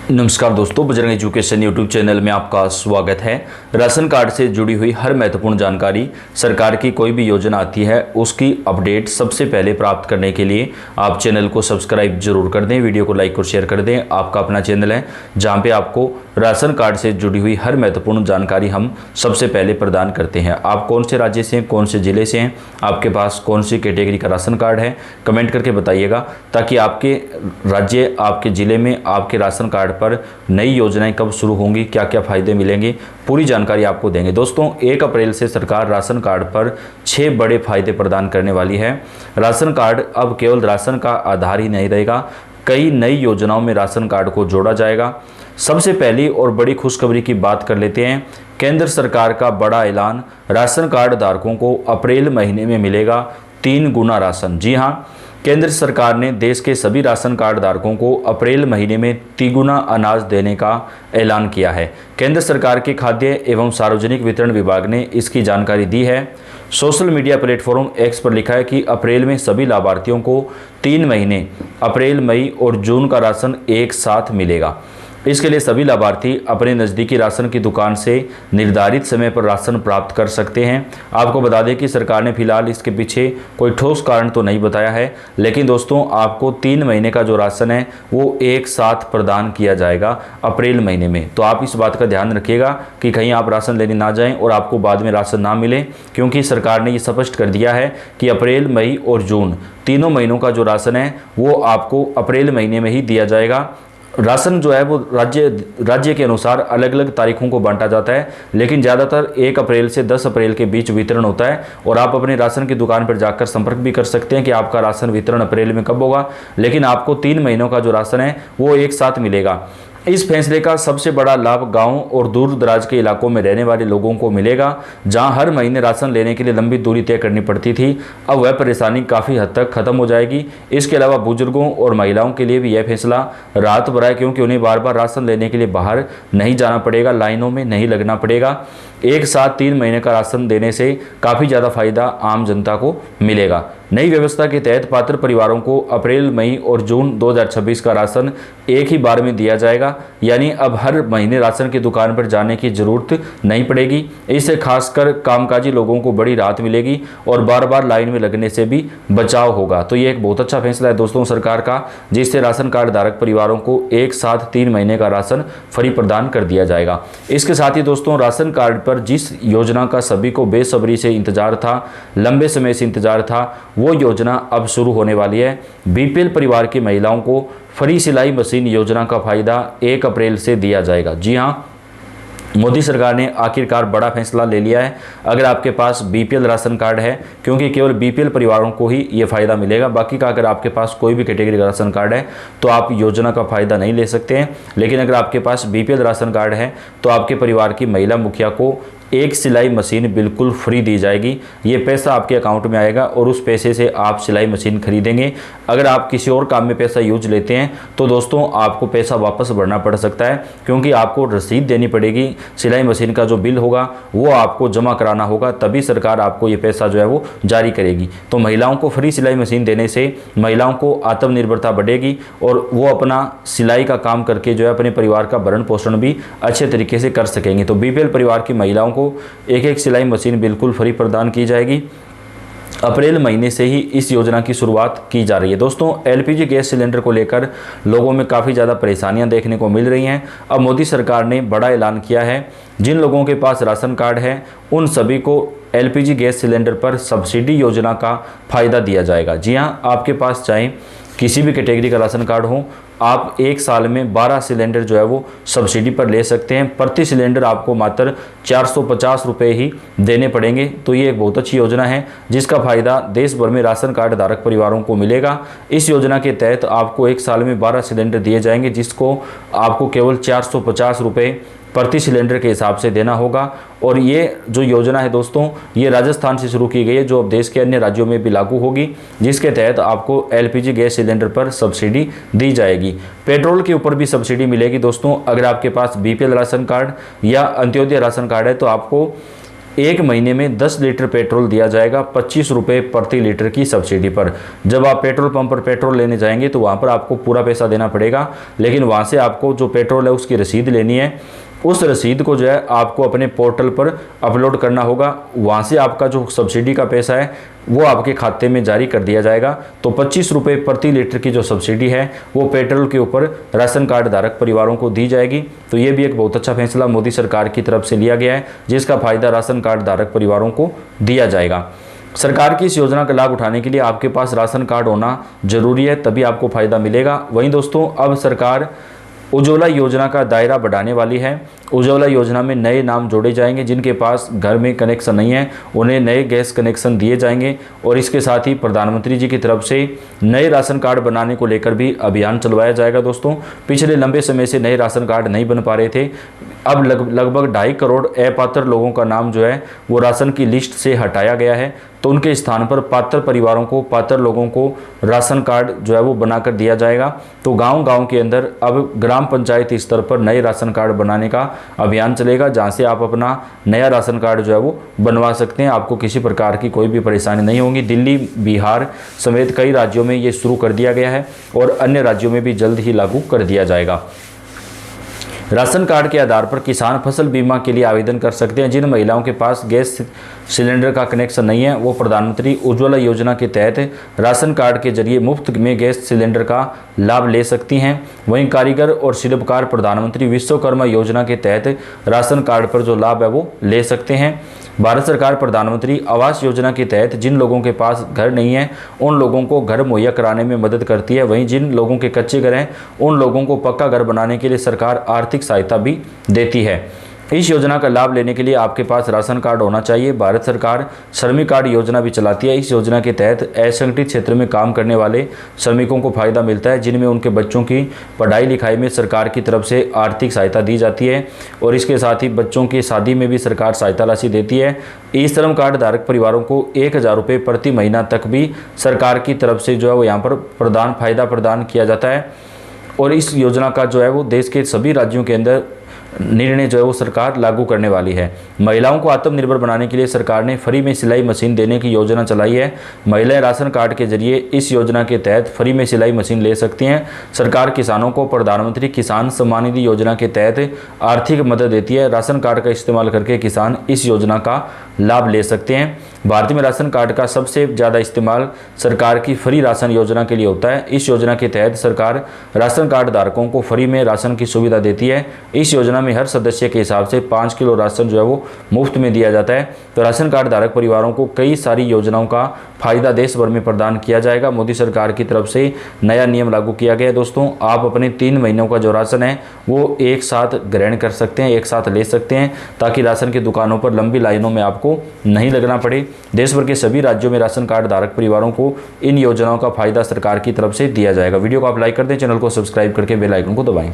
नमस्कार दोस्तों, Bajrang education YouTube channel में आपका स्वागत है। राशन कार्ड से जुड़ी हुई हर महत्वपूर्ण जानकारी, सरकार की कोई भी योजना आती है उसकी अपडेट सबसे पहले प्राप्त करने के लिए आप चैनल को सब्सक्राइब जरूर कर दें, वीडियो को लाइक और शेयर कर दें। आपका अपना चैनल है जहां पे आपको राशन कार्ड से जुड़ी हुई हर महत्वपूर्ण जानकारी हम सबसे पहले प्रदान करते हैं। आप कौन से राज्य से हैं, कौन से ज़िले से हैं, आपके पास कौन सी कैटेगरी का राशन कार्ड है, कमेंट करके बताइएगा ताकि आपके राज्य, आपके ज़िले में आपके राशन कार्ड पर नई योजनाएं कब शुरू होंगी, क्या क्या फ़ायदे मिलेंगे, पूरी जानकारी आपको देंगे। दोस्तों, 1 अप्रैल से सरकार राशन कार्ड पर 6 बड़े फायदे प्रदान करने वाली है। राशन कार्ड अब केवल राशन का आधार ही नहीं रहेगा, कई नई योजनाओं में राशन कार्ड को जोड़ा जाएगा। सबसे पहली और बड़ी खुशखबरी की बात कर लेते हैं। केंद्र सरकार का बड़ा ऐलान, राशन कार्ड धारकों को अप्रैल महीने में मिलेगा 3 गुना राशन। जी हां, केंद्र सरकार ने देश के सभी राशन कार्ड धारकों को अप्रैल महीने में 3 गुना अनाज देने का ऐलान किया है। केंद्र सरकार के खाद्य एवं सार्वजनिक वितरण विभाग ने इसकी जानकारी दी है। सोशल मीडिया प्लेटफॉर्म एक्स पर लिखा है कि अप्रैल में सभी लाभार्थियों को 3 महीने अप्रैल, मई और जून का राशन एक साथ मिलेगा। इसके लिए सभी लाभार्थी अपने नज़दीकी राशन की दुकान से निर्धारित समय पर राशन प्राप्त कर सकते हैं। आपको बता दें कि सरकार ने फिलहाल इसके पीछे कोई ठोस कारण तो नहीं बताया है, लेकिन दोस्तों आपको 3 महीने का जो राशन है वो एक साथ प्रदान किया जाएगा अप्रैल महीने में। तो आप इस बात का ध्यान रखिएगा कि कहीं आप राशन लेने ना जाएं और आपको बाद में राशन ना मिले, क्योंकि सरकार ने ये स्पष्ट कर दिया है कि अप्रैल, मई और जून तीनों महीनों का जो राशन है वो आपको अप्रैल महीने में ही दिया जाएगा। राशन जो है वो राज्य के अनुसार अलग अलग तारीखों को बांटा जाता है, लेकिन ज़्यादातर 1 अप्रैल से 10 अप्रैल के बीच वितरण होता है। और आप अपने राशन की दुकान पर जाकर संपर्क भी कर सकते हैं कि आपका राशन वितरण अप्रैल में कब होगा, लेकिन आपको 3 महीनों का जो राशन है वो एक साथ मिलेगा। इस फैसले का सबसे बड़ा लाभ गांव और दूर दराज के इलाकों में रहने वाले लोगों को मिलेगा, जहां हर महीने राशन लेने के लिए लंबी दूरी तय करनी पड़ती थी। अब वह परेशानी काफ़ी हद तक खत्म हो जाएगी। इसके अलावा बुजुर्गों और महिलाओं के लिए भी यह फैसला राहत भरा है, क्योंकि उन्हें बार बार राशन लेने के लिए बाहर नहीं जाना पड़ेगा, लाइनों में नहीं लगना पड़ेगा। एक साथ 3 महीने का राशन देने से काफ़ी ज़्यादा फायदा आम जनता को मिलेगा। नई व्यवस्था के तहत पात्र परिवारों को अप्रैल, मई और जून 2026 का राशन एक ही बार में दिया जाएगा, यानी अब हर महीने राशन की दुकान पर जाने की जरूरत नहीं पड़ेगी। इससे खासकर कामकाजी लोगों को बड़ी राहत मिलेगी और बार बार लाइन में लगने से भी बचाव होगा। तो ये एक बहुत अच्छा फैसला है दोस्तों सरकार का, जिससे राशन कार्ड धारक परिवारों को एक साथ 3 महीने का राशन फ्री प्रदान कर दिया जाएगा। इसके साथ ही दोस्तों राशन कार्ड पर जिस योजना का सभी को बेसब्री से इंतजार था, लंबे समय से इंतजार था, वो योजना अब शुरू होने वाली है। बीपीएल परिवार की महिलाओं को फ्री सिलाई मशीन योजना का फायदा 1 अप्रैल से दिया जाएगा। जी हां, मोदी सरकार ने आखिरकार बड़ा फैसला ले लिया है। अगर आपके पास बीपीएल राशन कार्ड है, क्योंकि केवल बीपीएल परिवारों को ही ये फ़ायदा मिलेगा, बाकी का अगर आपके पास कोई भी कैटेगरी का राशन कार्ड है तो आप योजना का फ़ायदा नहीं ले सकते हैं। लेकिन अगर आपके पास बीपीएल राशन कार्ड है तो आपके परिवार की महिला मुखिया को एक सिलाई मशीन बिल्कुल फ्री दी जाएगी। ये पैसा आपके अकाउंट में आएगा और उस पैसे से आप सिलाई मशीन खरीदेंगे। अगर आप किसी और काम में पैसा यूज लेते हैं तो दोस्तों आपको पैसा वापस भरना पड़ सकता है, क्योंकि आपको रसीद देनी पड़ेगी। सिलाई मशीन का जो बिल होगा वो आपको जमा कराना होगा, तभी सरकार आपको ये पैसा जो है वो जारी करेगी। तो महिलाओं को फ्री सिलाई मशीन देने से महिलाओं को आत्मनिर्भरता बढ़ेगी और वो अपना सिलाई का काम करके जो है अपने परिवार का भरण पोषण भी अच्छे तरीके से कर सकेंगे। तो बीपीएल परिवार की महिलाओं को एक सिलाई मशीन बिल्कुल फ्री प्रदान की जाएगी। अप्रैल महीने से ही इस योजना की शुरुआत की जा रही है। दोस्तों, एलपीजी गैस सिलेंडर को लेकर लोगों में काफ़ी ज़्यादा परेशानियां देखने को मिल रही हैं। अब मोदी सरकार ने बड़ा ऐलान किया है, जिन लोगों के पास राशन कार्ड है उन सभी को एलपीजी गैस सिलेंडर पर सब्सिडी योजना का फ़ायदा दिया जाएगा। जी हाँ, आपके पास चाहे किसी भी कैटेगरी का राशन कार्ड हो, आप 1 साल में 12 सिलेंडर जो है वो सब्सिडी पर ले सकते हैं। प्रति सिलेंडर आपको मात्र 450 रुपये ही देने पड़ेंगे। तो ये एक बहुत अच्छी योजना है, जिसका फ़ायदा देश भर में राशन कार्ड धारक परिवारों को मिलेगा। इस योजना के तहत आपको 1 साल में 12 सिलेंडर दिए जाएंगे, जिसको आपको केवल 450 रुपये प्रति सिलेंडर के हिसाब से देना होगा। और ये जो योजना है दोस्तों, ये राजस्थान से शुरू की गई है, जो अब देश के अन्य राज्यों में भी लागू होगी, जिसके तहत आपको एलपीजी गैस सिलेंडर पर सब्सिडी दी जाएगी। पेट्रोल के ऊपर भी सब्सिडी मिलेगी दोस्तों। अगर आपके पास बीपीएल राशन कार्ड या अंत्योदय राशन कार्ड है तो आपको 1 महीने में 10 लीटर पेट्रोल दिया जाएगा 25 रुपये प्रति लीटर की सब्सिडी पर। जब आप पेट्रोल पंप पर पेट्रोल लेने जाएंगे तो वहाँ पर आपको पूरा पैसा देना पड़ेगा, लेकिन वहाँ से आपको जो पेट्रोल है उसकी रसीद लेनी है। उस रसीद को जो है आपको अपने पोर्टल पर अपलोड करना होगा। वहाँ से आपका जो सब्सिडी का पैसा है वो आपके खाते में जारी कर दिया जाएगा। तो 25 रुपये प्रति लीटर की जो सब्सिडी है वो पेट्रोल के ऊपर राशन कार्ड धारक परिवारों को दी जाएगी। तो ये भी एक बहुत अच्छा फैसला मोदी सरकार की तरफ से लिया गया है, जिसका फायदा राशन कार्ड धारक परिवारों को दिया जाएगा। सरकार की इस योजना का लाभ उठाने के लिए आपके पास राशन कार्ड होना जरूरी है, तभी आपको फायदा मिलेगा। वहीं दोस्तों, अब सरकार उज्ज्वला योजना का दायरा बढ़ाने वाली है। उज्ज्वला योजना में नए नाम जोड़े जाएंगे। जिनके पास घर में कनेक्शन नहीं है उन्हें नए गैस कनेक्शन दिए जाएंगे। और इसके साथ ही प्रधानमंत्री जी की तरफ से नए राशन कार्ड बनाने को लेकर भी अभियान चलवाया जाएगा। दोस्तों, पिछले लंबे समय से नए राशन कार्ड नहीं बन पा रहे थे। अब लगभग 2.5 करोड़ अपात्र लोगों का नाम जो है वो राशन की लिस्ट से हटाया गया है। तो उनके स्थान पर पात्र परिवारों को, पात्र लोगों को राशन कार्ड जो है वो बनाकर दिया जाएगा। तो गांव-गांव के अंदर अब ग्राम पंचायत स्तर पर नए राशन कार्ड बनाने का अभियान चलेगा, जहां से आप अपना नया राशन कार्ड जो है वो बनवा सकते हैं। आपको किसी प्रकार की कोई भी परेशानी नहीं होगी। दिल्ली, बिहार समेत कई राज्यों में ये शुरू कर दिया गया है और अन्य राज्यों में भी जल्द ही लागू कर दिया जाएगा। राशन कार्ड के आधार पर किसान फसल बीमा के लिए आवेदन कर सकते हैं। जिन महिलाओं के पास गैस सिलेंडर का कनेक्शन नहीं है वो प्रधानमंत्री उज्ज्वला योजना के तहत राशन कार्ड के जरिए मुफ्त में गैस सिलेंडर का लाभ ले सकती हैं। वहीं कारीगर और शिल्पकार प्रधानमंत्री विश्वकर्मा योजना के तहत राशन कार्ड पर जो लाभ है वो ले सकते हैं। भारत सरकार प्रधानमंत्री आवास योजना के तहत जिन लोगों के पास घर नहीं है उन लोगों को घर मुहैया कराने में मदद करती है। वहीं जिन लोगों के कच्चे घर हैं उन लोगों को पक्का घर बनाने के लिए सरकार आर्थिक सहायता भी देती है। इस योजना का लाभ लेने के लिए आपके पास राशन कार्ड होना चाहिए। भारत सरकार श्रमिक कार्ड योजना भी चलाती है। इस योजना के तहत असंगठित क्षेत्र में काम करने वाले श्रमिकों को फायदा मिलता है, जिनमें उनके बच्चों की पढ़ाई लिखाई में सरकार की तरफ से आर्थिक सहायता दी जाती है। और इसके साथ ही बच्चों की शादी में भी सरकार सहायता राशि देती है। ई श्रम कार्ड धारक परिवारों को 1000 रुपये प्रति महीना तक भी सरकार की तरफ से जो है वो यहाँ पर फायदा प्रदान किया जाता है। और इस योजना का जो है वो देश के सभी राज्यों के अंदर निर्णय जो है वो सरकार लागू करने वाली है। महिलाओं को आत्मनिर्भर बनाने के लिए सरकार ने फ्री में सिलाई मशीन देने की योजना चलाई है। महिलाएं राशन कार्ड के जरिए इस योजना के तहत फ्री में सिलाई मशीन ले सकती हैं। सरकार किसानों को प्रधानमंत्री किसान सम्मान निधि योजना के तहत आर्थिक मदद देती है। राशन कार्ड का इस्तेमाल करके किसान इस योजना का लाभ ले सकते हैं। भारत में राशन कार्ड का सबसे ज़्यादा इस्तेमाल सरकार की फ्री राशन योजना के लिए होता है। इस योजना के तहत सरकार राशन कार्ड धारकों को फ्री में राशन की सुविधा देती है। इस योजना में हर सदस्य के हिसाब से 5 किलो राशन जो है वो मुफ्त में दिया जाता है। तो राशन कार्ड धारक परिवारों को कई सारी योजनाओं का फायदा देश भर में प्रदान किया जाएगा। मोदी सरकार की तरफ से नया नियम लागू किया गया है। दोस्तों, आप अपने 3 महीनों का जो राशन है वो एक साथ ग्रहण कर सकते हैं, एक साथ ले सकते हैं, ताकि राशन की दुकानों पर लंबी लाइनों में आपको नहीं लगना पड़े। देश भर के सभी राज्यों में राशन कार्ड धारक परिवारों को इन योजनाओं का फायदा सरकार की तरफ से दिया जाएगा। वीडियो को आप लाइक कर दें, चैनल को सब्सक्राइब करके बेल आइकन को दबाएं।